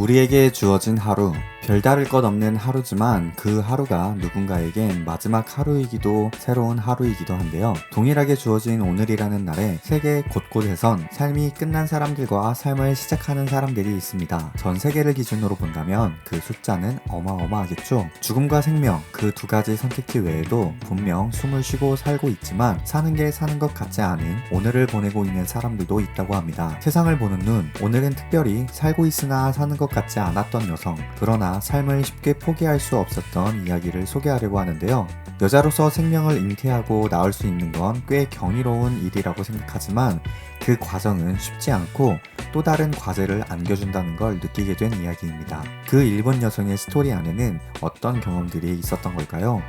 우리에게 주어진 하루, 별다를 것 없는 하루지만 그 하루가 누군가에겐 마지막 하루이기도 새로운 하루이기도 한데요. 동일하게 주어진 오늘이라는 날에 세계 곳곳에선 삶이 끝난 사람들과 삶을 시작하는 사람들이 있습니다. 전 세계를 기준으로 본다면 그 숫자는 어마어마하겠죠. 죽음과 생명, 그 두 가지 선택지 외에도 분명 숨을 쉬고 살고 있지만 사는 게 사는 것 같지 않은 오늘을 보내고 있는 사람들도 있다고 합니다. 세상을 보는 눈, 오늘은 특별히 살고 있으나 사는 것 같지 않았던 여성, 그러나 삶을 쉽게 포기할 수 없었던 이야기를 소개하려고 하는데요. 여자로서 생명을 잉태하고 낳을 수 있는 건 꽤 경이로운 일이라고 생각하지만 그 과정은 쉽지 않고 또 다른 과제를 안겨준다는 걸 느끼게 된 이야기입니다. 그 일본 여성의 스토리 안에는 어떤 경험들이 있었던 걸까요?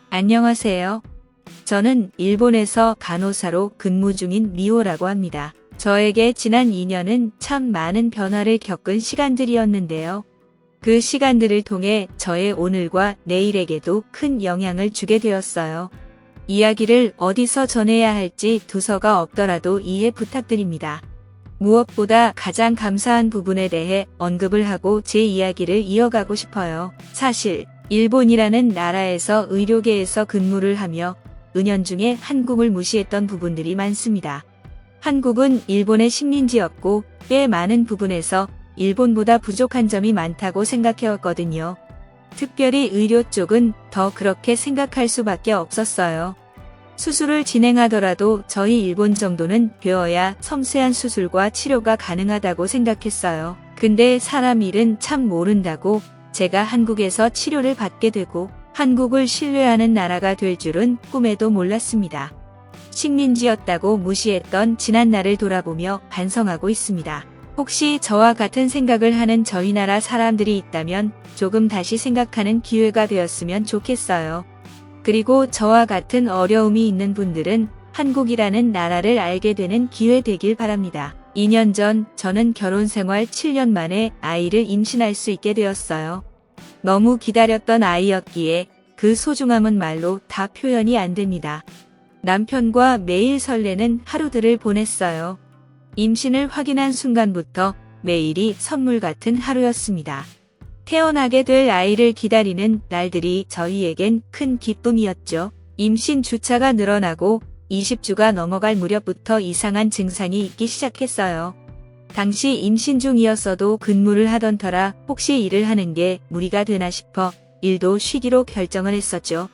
안녕하세요. 저는 일본에서 간호사로 근무 중인 미호라고 합니다. 저에게 지난 2년은 참 많은 변화를 겪은 시간들이었는데요. 그 시간들을 통해 저의 오늘과 내일에게도 큰 영향을 주게 되었어요. 이야기를 어디서 전해야 할지 두서가 없더라도 이해 부탁드립니다. 무엇보다 가장 감사한 부분에 대해 언급을 하고 제 이야기를 이어가고 싶어요. 사실 일본이라는 나라에서 의료계에서 근무를 하며 은연중에 한국을 무시했던 부분들이 많습니다. 한국은 일본의 식민지였고 꽤 많은 부분에서 일본보다 부족한 점이 많다고 생각해왔거든요. 특별히 의료 쪽은 더 그렇게 생각할 수밖에 없었어요. 수술을 진행하더라도 저희 일본 정도는 배워야 섬세한 수술과 치료가 가능하다고 생각했어요. 근데 사람 일은 참 모른다고 제가 한국에서 치료를 받게 되고 한국을 신뢰하는 나라가 될 줄은 꿈에도 몰랐습니다. 식민지였다고 무시했던 지난날을 돌아보며 반성하고 있습니다. 혹시 저와 같은 생각을 하는 저희 나라 사람들이 있다면 조금 다시 생각하는 기회가 되었으면 좋겠어요. 그리고 저와 같은 어려움이 있는 분들은 한국이라는 나라를 알게 되는 기회 되길 바랍니다. 2년 전 저는 결혼 생활 7년 만에 아이를 임신할 수 있게 되었어요. 너무 기다렸던 아이였기에 그 소중함은 말로 다 표현이 안 됩니다. 남편과 매일 설레는 하루들을 보냈어요. 임신을 확인한 순간부터 매일이 선물 같은 하루였습니다. 태어나게 될 아이를 기다리는 날들이 저희에겐 큰 기쁨이었죠. 임신 주차가 늘어나고 20주가 넘어갈 무렵부터 이상한 증상이 있기 시작했어요. 당시 임신 중이었어도 근무를 하던 터라 혹시 일을 하는 게 무리가 되나 싶어 일도 쉬기로 결정을 했었죠.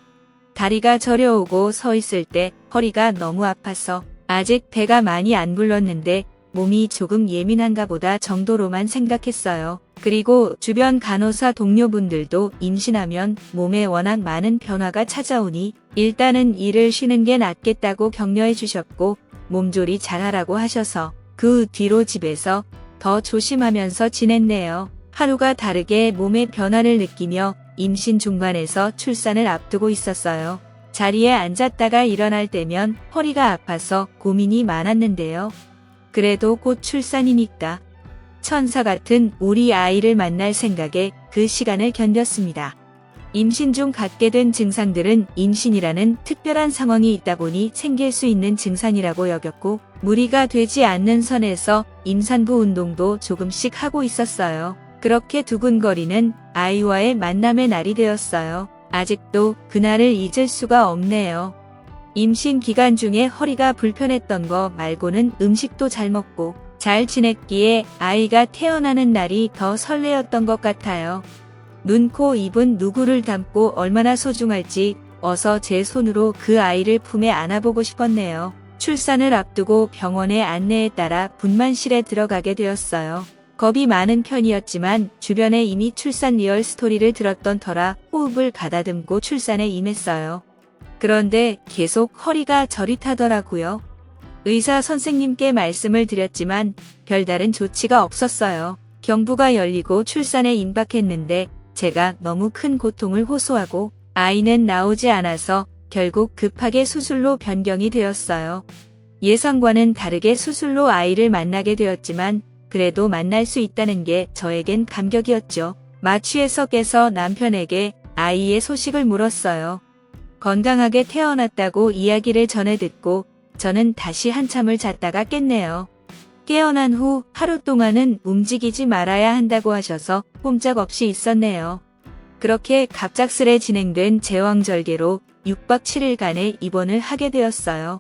다리가 저려오고 서 있을 때 허리가 너무 아파서 아직 배가 많이 안 불렀는데 몸이 조금 예민한가 보다 정도로만 생각했어요. 그리고 주변 간호사 동료분들도 임신하면 몸에 워낙 많은 변화가 찾아오니 일단은 일을 쉬는 게 낫겠다고 격려해 주셨고 몸조리 잘하라고 하셔서 그 뒤로 집에서 더 조심하면서 지냈네요. 하루가 다르게 몸의 변화를 느끼며 임신 중반에서 출산을 앞두고 있었어요. 자리에 앉았다가 일어날 때면 허리가 아파서 고민이 많았는데요. 그래도 곧 출산이니까 천사 같은 우리 아이를 만날 생각에 그 시간을 견뎠습니다. 임신 중 갖게 된 증상들은 임신이라는 특별한 상황이 있다 보니 생길 수 있는 증상이라고 여겼고 무리가 되지 않는 선에서 임산부 운동도 조금씩 하고 있었어요. 그렇게 두근거리는 아이와의 만남의 날이 되었어요. 아직도 그날을 잊을 수가 없네요. 임신 기간 중에 허리가 불편했던 거 말고는 음식도 잘 먹고 잘 지냈기에 아이가 태어나는 날이 더 설레었던 것 같아요. 눈, 코, 입은 누구를 닮고 얼마나 소중할지 어서 제 손으로 그 아이를 품에 안아보고 싶었네요. 출산을 앞두고 병원의 안내에 따라 분만실에 들어가게 되었어요. 겁이 많은 편이었지만 주변에 이미 출산 리얼 스토리를 들었던 터라 호흡을 가다듬고 출산에 임했어요. 그런데 계속 허리가 저릿하더라고요. 의사 선생님께 말씀을 드렸지만 별다른 조치가 없었어요. 경부가 열리고 출산에 임박했는데 제가 너무 큰 고통을 호소하고 아이는 나오지 않아서 결국 급하게 수술로 변경이 되었어요. 예상과는 다르게 수술로 아이를 만나게 되었지만 그래도 만날 수 있다는 게 저에겐 감격이었죠. 마취에서 깨서 남편에게 아이의 소식을 물었어요. 건강하게 태어났다고 이야기를 전해 듣고 저는 다시 한참을 잤다가 깼네요. 깨어난 후 하루 동안은 움직이지 말아야 한다고 하셔서 꼼짝없이 있었네요. 그렇게 갑작스레 진행된 제왕절개로 6박 7일간의 입원을 하게 되었어요.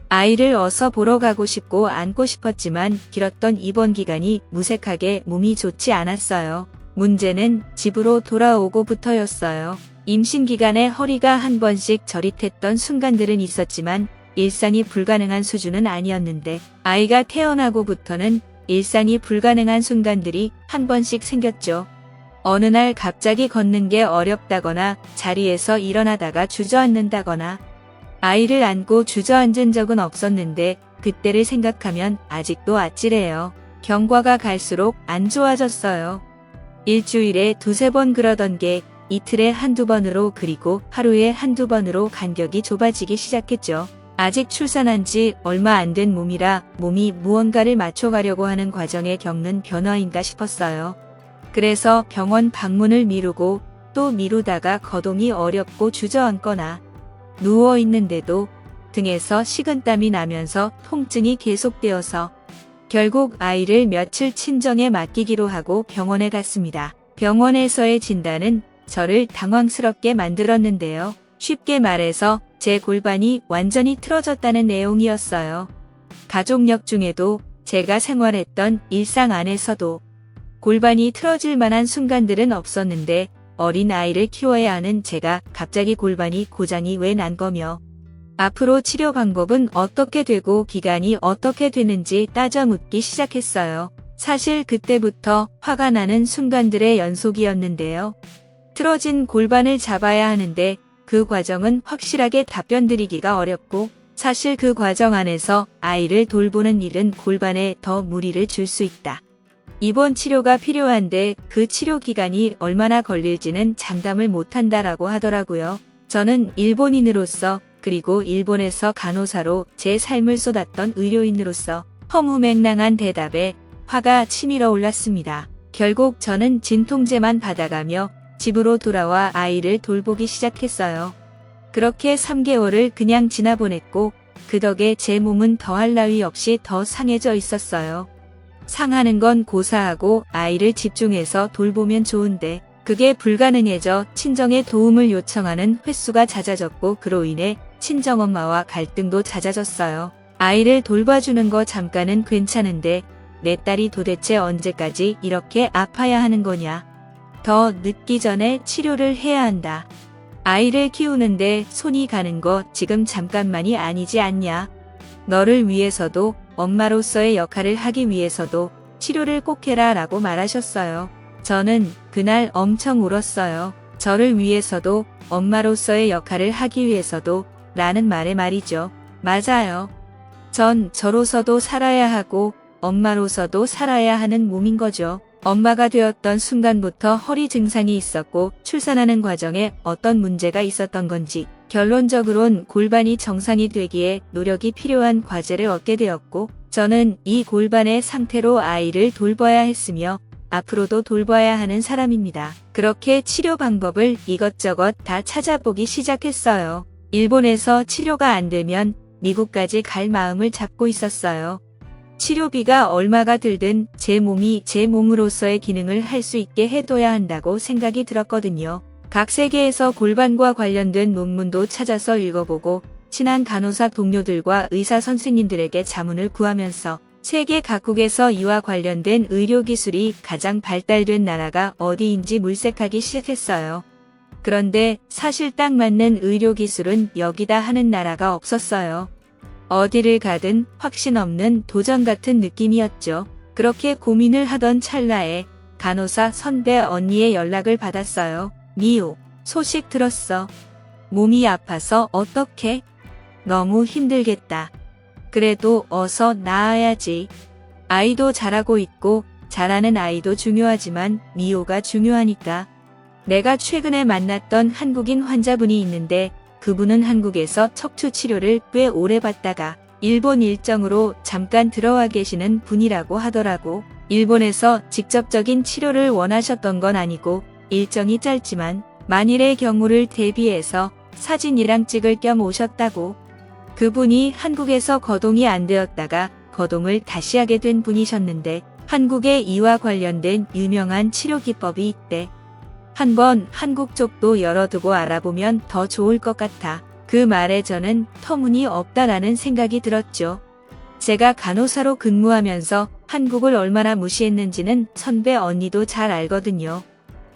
아이를 어서 보러 가고 싶고 안고 싶었지만 길었던 입원 기간이 무색하게 몸이 좋지 않았어요. 문제는 집으로 돌아오고부터였어요. 임신 기간에 허리가 한 번씩 저릿했던 순간들은 있었지만 일상이 불가능한 수준은 아니었는데 아이가 태어나고부터는 일상이 불가능한 순간들이 한 번씩 생겼죠. 어느 날 갑자기 걷는 게 어렵다거나 자리에서 일어나다가 주저앉는다거나 아이를 안고 주저앉은 적은 없었는데 그때를 생각하면 아직도 아찔해요. 경과가 갈수록 안 좋아졌어요. 일주일에 2-3번 그러던 게 이틀에 1-2번으로 그리고 하루에 1-2번으로 간격이 좁아지기 시작했죠. 아직 출산한 지 얼마 안 된 몸이라 몸이 무언가를 맞춰가려고 하는 과정에 겪는 변화인가 싶었어요. 그래서 병원 방문을 미루고 또 미루다가 거동이 어렵고 주저앉거나 누워있는데도 등에서 식은땀이 나면서 통증이 계속되어서 결국 아이를 며칠 친정에 맡기기로 하고 병원에 갔습니다. 병원에서의 진단은 저를 당황스럽게 만들었는데요. 쉽게 말해서 제 골반이 완전히 틀어졌다는 내용이었어요. 가족력 중에도 제가 생활했던 일상 안에서도 골반이 틀어질 만한 순간들은 없었는데 어린 아이를 키워야 하는 제가 갑자기 골반이 고장이 왜 난 거며 앞으로 치료 방법은 어떻게 되고 기간이 어떻게 되는지 따져 묻기 시작했어요. 사실 그때부터 화가 나는 순간들의 연속이었는데요. 틀어진 골반을 잡아야 하는데 그 과정은 확실하게 답변드리기가 어렵고 사실 그 과정 안에서 아이를 돌보는 일은 골반에 더 무리를 줄 수 있다. 입원 치료가 필요한데 그 치료 기간이 얼마나 걸릴지는 장담을 못한다라고 하더라고요. 저는 일본인으로서 그리고 일본에서 간호사로 제 삶을 쏟았던 의료인으로서 허무맹랑한 대답에 화가 치밀어 올랐습니다. 결국 저는 진통제만 받아가며 집으로 돌아와 아이를 돌보기 시작했어요. 그렇게 3개월을 그냥 지나보냈고 그 덕에 제 몸은 더할 나위 없이 더 상해져 있었어요. 상하는 건 고사하고 아이를 집중해서 돌보면 좋은데 그게 불가능해져 친정의 도움을 요청하는 횟수가 잦아졌고 그로 인해 친정엄마와 갈등도 잦아졌어요. 아이를 돌봐주는 거 잠깐은 괜찮은데 내 딸이 도대체 언제까지 이렇게 아파야 하는 거냐. 더 늦기 전에 치료를 해야 한다. 아이를 키우는데 손이 가는 거 지금 잠깐만이 아니지 않냐. 너를 위해서도 엄마로서의 역할을 하기 위해서도 치료를 꼭 해라 라고 말하셨어요. 저는 그날 엄청 울었어요. 저를 위해서도 엄마로서의 역할을 하기 위해서도 라는 말에 말이죠. 맞아요. 전 저로서도 살아야 하고 엄마로서도 살아야 하는 몸인 거죠. 엄마가 되었던 순간부터 허리 증상이 있었고 출산하는 과정에 어떤 문제가 있었던 건지 결론적으론 골반이 정상이 되기에 노력이 필요한 과제를 얻게 되었고 저는 이 골반의 상태로 아이를 돌봐야 했으며 앞으로도 돌봐야 하는 사람입니다. 그렇게 치료 방법을 이것저것 다 찾아보기 시작했어요. 일본에서 치료가 안 되면 미국까지 갈 마음을 잡고 있었어요. 치료비가 얼마가 들든 제 몸이 제 몸으로서의 기능을 할 수 있게 해둬야 한다고 생각이 들었거든요. 각 세계에서 골반과 관련된 논문도 찾아서 읽어보고 친한 간호사 동료들과 의사 선생님들에게 자문을 구하면서 세계 각국에서 이와 관련된 의료기술이 가장 발달된 나라가 어디인지 물색하기 시작했어요. 그런데 사실 딱 맞는 의료기술은 여기다 하는 나라가 없었어요. 어디를 가든 확신 없는 도전 같은 느낌이었죠. 그렇게 고민을 하던 찰나에 간호사 선배 언니의 연락을 받았어요. 미호, 소식 들었어. 몸이 아파서 어떡해? 너무 힘들겠다. 그래도 어서 나아야지. 아이도 잘하고 있고 잘하는 아이도 중요하지만 미호가 중요하니까. 내가 최근에 만났던 한국인 환자분이 있는데 그분은 한국에서 척추 치료를 꽤 오래 받다가 일본 일정으로 잠깐 들어와 계시는 분이라고 하더라고. 일본에서 직접적인 치료를 원하셨던 건 아니고 일정이 짧지만 만일의 경우를 대비해서 사진이랑 찍을 겸 오셨다고. 그분이 한국에서 거동이 안 되었다가 거동을 다시 하게 된 분이셨는데 한국에 이와 관련된 유명한 치료 기법이 있대. 한번 한국 쪽도 열어두고 알아보면 더 좋을 것 같아. 그 말에 저는 터무니없다라는 생각이 들었죠. 제가 간호사로 근무하면서 한국을 얼마나 무시했는지는 선배 언니도 잘 알거든요.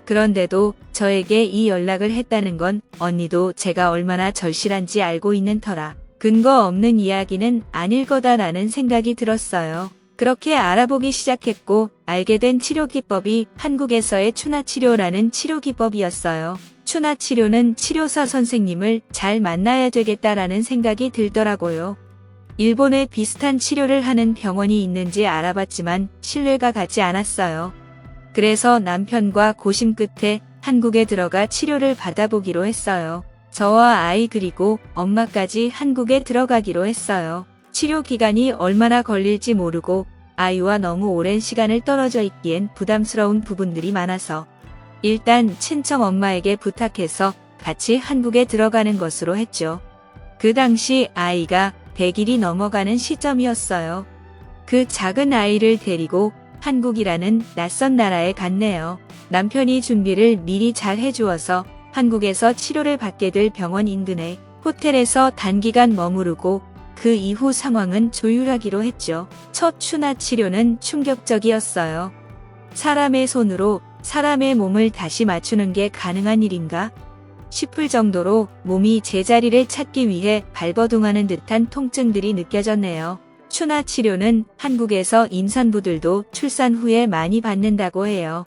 그런데도 저에게 이 연락을 했다는 건 언니도 제가 얼마나 절실한지 알고 있는 터라 근거 없는 이야기는 아닐 거다라는 생각이 들었어요. 그렇게 알아보기 시작했고 알게 된 치료 기법이 한국에서의 추나 치료라는 치료 기법이었어요. 추나 치료는 치료사 선생님을 잘 만나야 되겠다라는 생각이 들더라고요. 일본에 비슷한 치료를 하는 병원이 있는지 알아봤지만 신뢰가 가지 않았어요. 그래서 남편과 고심 끝에 한국에 들어가 치료를 받아보기로 했어요. 저와 아이 그리고 엄마까지 한국에 들어가기로 했어요. 치료 기간이 얼마나 걸릴지 모르고 아이와 너무 오랜 시간을 떨어져 있기엔 부담스러운 부분들이 많아서 일단 친정 엄마에게 부탁해서 같이 한국에 들어가는 것으로 했죠. 그 당시 아이가 100일이 넘어가는 시점이었어요. 그 작은 아이를 데리고 한국이라는 낯선 나라에 갔네요. 남편이 준비를 미리 잘 해주어서 한국에서 치료를 받게 될 병원 인근의 호텔에서 단기간 머무르고 그 이후 상황은 조율하기로 했죠. 첫 추나 치료는 충격적이었어요. 사람의 손으로 사람의 몸을 다시 맞추는 게 가능한 일인가 싶을 정도로 몸이 제자리를 찾기 위해 발버둥하는 듯한 통증들이 느껴졌네요. 추나 치료는 한국에서 임산부들도 출산 후에 많이 받는다고 해요.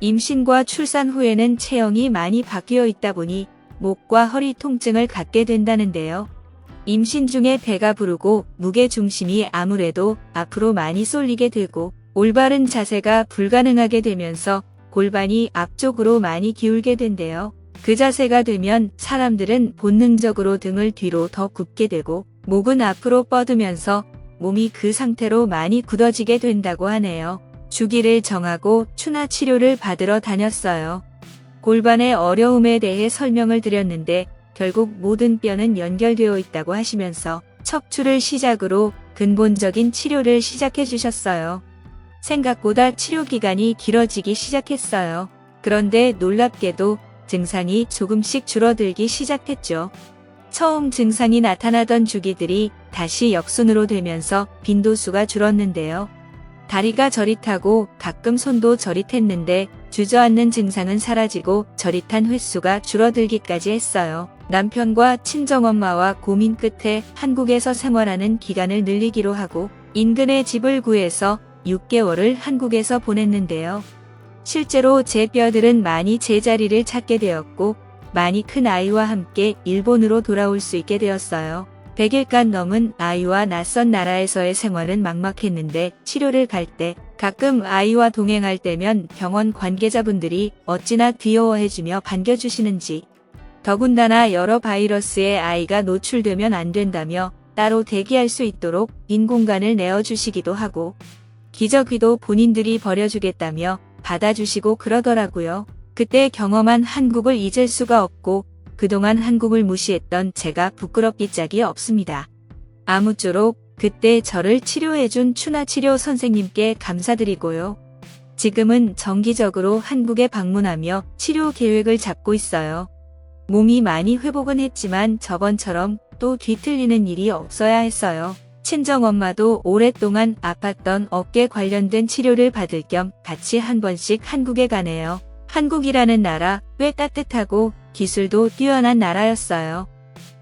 임신과 출산 후에는 체형이 많이 바뀌어 있다 보니 목과 허리 통증을 갖게 된다는데요. 임신 중에 배가 부르고 무게 중심이 아무래도 앞으로 많이 쏠리게 되고 올바른 자세가 불가능하게 되면서 골반이 앞쪽으로 많이 기울게 된대요. 그 자세가 되면 사람들은 본능적으로 등을 뒤로 더 굽게 되고 목은 앞으로 뻗으면서 몸이 그 상태로 많이 굳어지게 된다고 하네요. 주기를 정하고 추나 치료를 받으러 다녔어요. 골반의 어려움에 대해 설명을 드렸는데 결국 모든 뼈는 연결되어 있다고 하시면서 척추를 시작으로 근본적인 치료를 시작해 주셨어요. 생각보다 치료 기간이 길어지기 시작했어요. 그런데 놀랍게도 증상이 조금씩 줄어들기 시작했죠. 처음 증상이 나타나던 주기들이 다시 역순으로 되면서 빈도수가 줄었는데요. 다리가 저릿하고 가끔 손도 저릿했는데 주저앉는 증상은 사라지고 저릿한 횟수가 줄어들기까지 했어요. 남편과 친정엄마와 고민 끝에 한국에서 생활하는 기간을 늘리기로 하고 인근에 집을 구해서 6개월을 한국에서 보냈는데요. 실제로 제 뼈들은 많이 제자리를 찾게 되었고 많이 큰 아이와 함께 일본으로 돌아올 수 있게 되었어요. 100일간 넘은 아이와 낯선 나라에서의 생활은 막막했는데 치료를 갈 때 가끔 아이와 동행할 때면 병원 관계자분들이 어찌나 귀여워해주며 반겨주시는지 더군다나 여러 바이러스에 아이가 노출되면 안 된다며 따로 대기할 수 있도록 빈 공간을 내어주시기도 하고 기저귀도 본인들이 버려주겠다며 받아주시고 그러더라고요. 그때 경험한 한국을 잊을 수가 없고 그동안 한국을 무시했던 제가 부끄럽기 짝이 없습니다. 아무쪼록 그때 저를 치료해준 추나 치료 선생님께 감사드리고요. 지금은 정기적으로 한국에 방문하며 치료 계획을 잡고 있어요. 몸이 많이 회복은 했지만 저번처럼 또 뒤틀리는 일이 없어야 했어요. 친정엄마도 오랫동안 아팠던 어깨 관련된 치료를 받을 겸 같이 한 번씩 한국에 가네요. 한국이라는 나라 꽤 따뜻하고 기술도 뛰어난 나라였어요.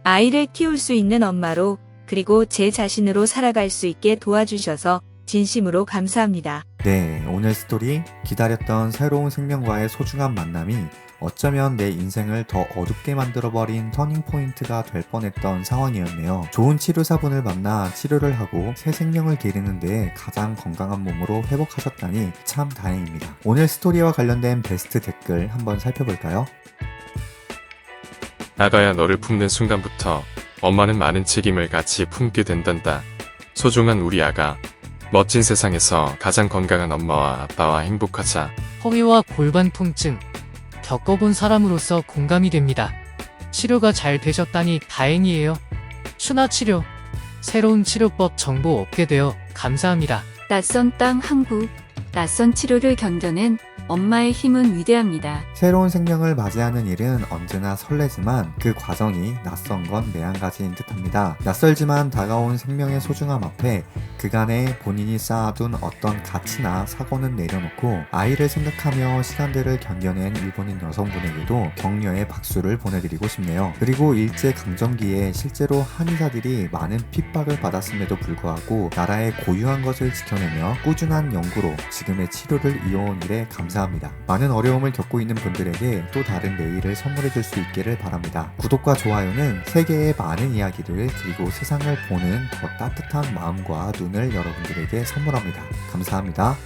아이를 키울 수 있는 엄마로 그리고 제 자신으로 살아갈 수 있게 도와주셔서 진심으로 감사합니다. 네, 오늘 스토리 기다렸던 새로운 생명과의 소중한 만남이 어쩌면 내 인생을 더 어둡게 만들어버린 터닝포인트가 될 뻔했던 상황이었네요. 좋은 치료사분을 만나 치료를 하고 새 생명을 기리는 데 가장 건강한 몸으로 회복하셨다니 참 다행입니다. 오늘 스토리와 관련된 베스트 댓글 한번 살펴볼까요? 아가야, 너를 품는 순간부터 엄마는 많은 책임을 같이 품게 된단다. 소중한 우리 아가, 멋진 세상에서 가장 건강한 엄마와 아빠와 행복하자. 허리와 골반 통증 겪어본 사람으로서 공감이 됩니다. 치료가 잘 되셨다니 다행이에요. 추나 치료, 새로운 치료법 정보 얻게 되어 감사합니다. 낯선 땅 한국, 낯선 치료를 견뎌낸 엄마의 힘은 위대합니다. 새로운 생명을 맞이하는 일은 언제나 설레지만 그 과정이 낯선 건 매한가지인 듯합니다. 낯설지만 다가온 생명의 소중함 앞에 그간에 본인이 쌓아둔 어떤 가치나 사고는 내려놓고 아이를 생각하며 시간들을 견뎌낸 일본인 여성분에게도 격려의 박수를 보내드리고 싶네요. 그리고 일제강점기에 실제로 한의사들이 많은 핍박을 받았음에도 불구하고 나라의 고유한 것을 지켜내며 꾸준한 연구로 지금의 치료를 이어온 일에 감사합니다. 많은 어려움을 겪고 있는 분들에게 또 다른 내일을 선물해 줄 수 있기를 바랍니다. 구독과 좋아요는 세계의 많은 이야기를 그리고 세상을 보는 더 따뜻한 마음과 눈을 여러분들에게 선물합니다. 감사합니다.